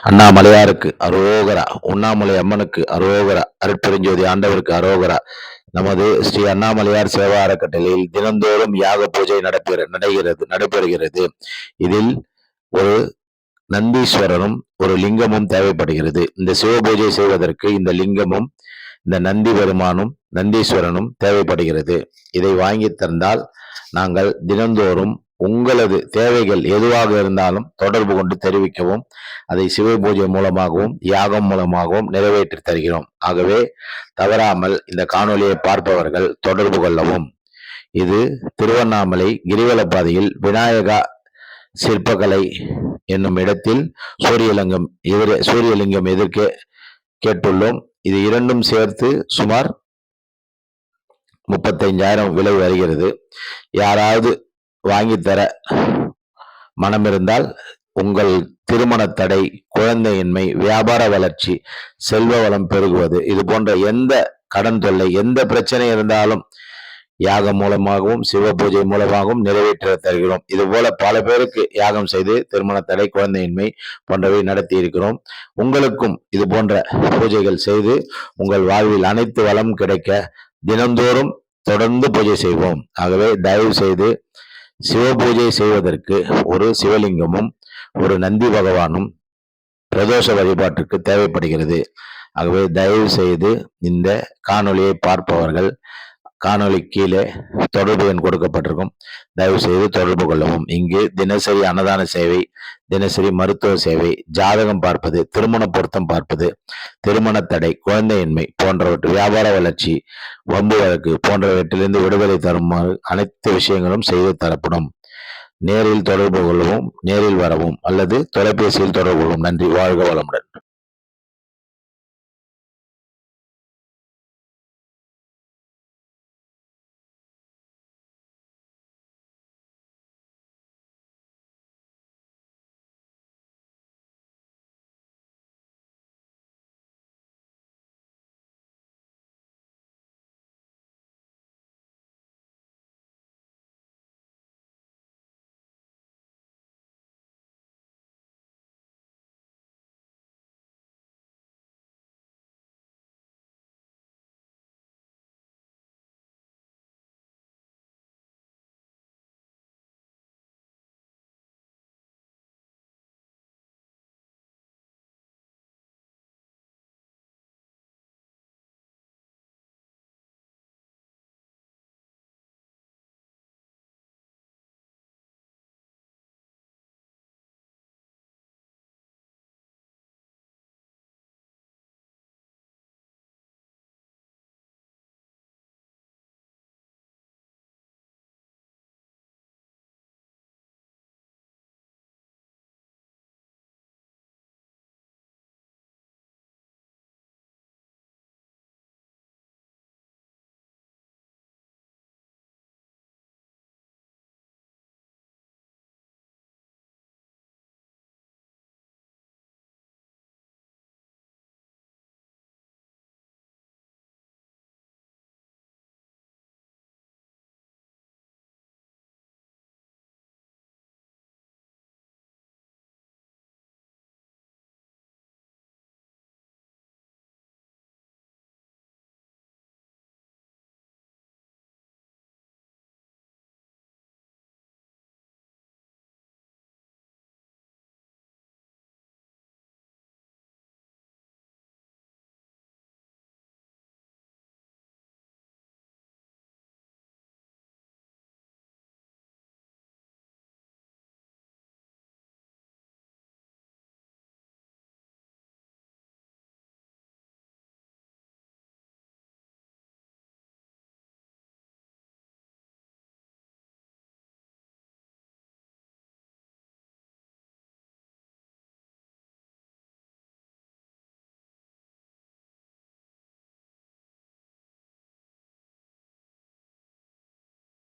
அண்ணாமலையாருக்கு அரோகரா, உண்ணாமலை அம்மனுக்கு அரோகரா, அருட்பெருஞ்சோதி ஆண்டவருக்கு அரோகரா. நமது ஸ்ரீ அண்ணாமலையார் சேவா அறக்கட்டளையில் தினந்தோறும் யாக பூஜை நடைபெறுகிறது. இதில் ஒரு நந்தீஸ்வரரும் ஒரு லிங்கமும் தேவைப்படுகிறது. இந்த சிவ பூஜை செய்வதற்கு இந்த லிங்கமும் இந்த நந்தி பெருமானும் நந்தீஸ்வரனும் தேவைப்படுகிறது. இதை வாங்கி தந்தால் நாங்கள் தினந்தோறும் உங்களது தேவைகள் எதுவாக இருந்தாலும் தொடர்பு கொண்டு தெரிவிக்கவும், அதை சிவ பூஜை மூலமாகவும் யாகம் மூலமாகவும் நிறைவேற்றி தருகிறோம். ஆகவே தவறாமல் இந்த காணொலியை பார்ப்பவர்கள் தொடர்பு கொள்ளவும். இது திருவண்ணாமலை கிரிவலப்பாதையில் விநாயகா சிற்பக்கலை என்னும் இடத்தில் சூரியலிங்கம் எதிர்க்க கேட்டுள்ளோம். இது இரண்டும் சேர்த்து சுமார் 35,000 விலை வருகிறது. யாராவது வாங்கித்தர மனமிருந்தால் உங்கள் திருமண தடை, குழந்தையின்மை, வியாபார வளர்ச்சி, செல்வ வளம் பெருகுவது, இது போன்ற எந்த கடன் தொல்லை, எந்த பிரச்சனை இருந்தாலும் யாகம் மூலமாகவும் சிவ பூஜை மூலமாகவும் நிறைவேற்ற தருகிறோம். இது போல பல பேருக்கு யாகம் செய்து திருமண தடை, குழந்தையின்மை போன்றவை நடத்தி இருக்கிறோம். உங்களுக்கும் இது போன்ற பூஜைகள் செய்து உங்கள் வாழ்வில் அனைத்து வளம் கிடைக்க தினந்தோறும் தொடர்ந்து பூஜை செய்வோம். ஆகவே தயவு செய்து சிவ பூஜை செய்வதற்கு ஒரு சிவலிங்கமும் ஒரு நந்தி பகவானும் பிரதோஷ வழிபாட்டுக்கு தேவைப்படுகிறது. ஆகவே தயவு செய்து இந்த காணொலியை பார்ப்பவர்கள் காணொலி கீழே தொடர்பு எண் கொடுக்கப்பட்டிருக்கும். தயவு செய்து தொடர்பு கொள்ளவும். இங்கு தினசரி அன்னதான சேவை, தினசரி மருத்துவ சேவை, ஜாதகம் பார்ப்பது, திருமண பொருத்தம் பார்ப்பது, திருமண தடை, குழந்தையின்மை போன்றவற்றை, வியாபார வளர்ச்சி, வம்பு வழக்கு போன்றவற்றிலிருந்து விடுதலை தருமாறு அனைத்து விஷயங்களும் செய்து தரப்படும். நேரில் தொடர்பு கொள்ளவும், நேரில் வரவும் அல்லது தொலைபேசியில் தொடர்பு கொள்ளவும். நன்றி. வாழ்க வளமுடன்.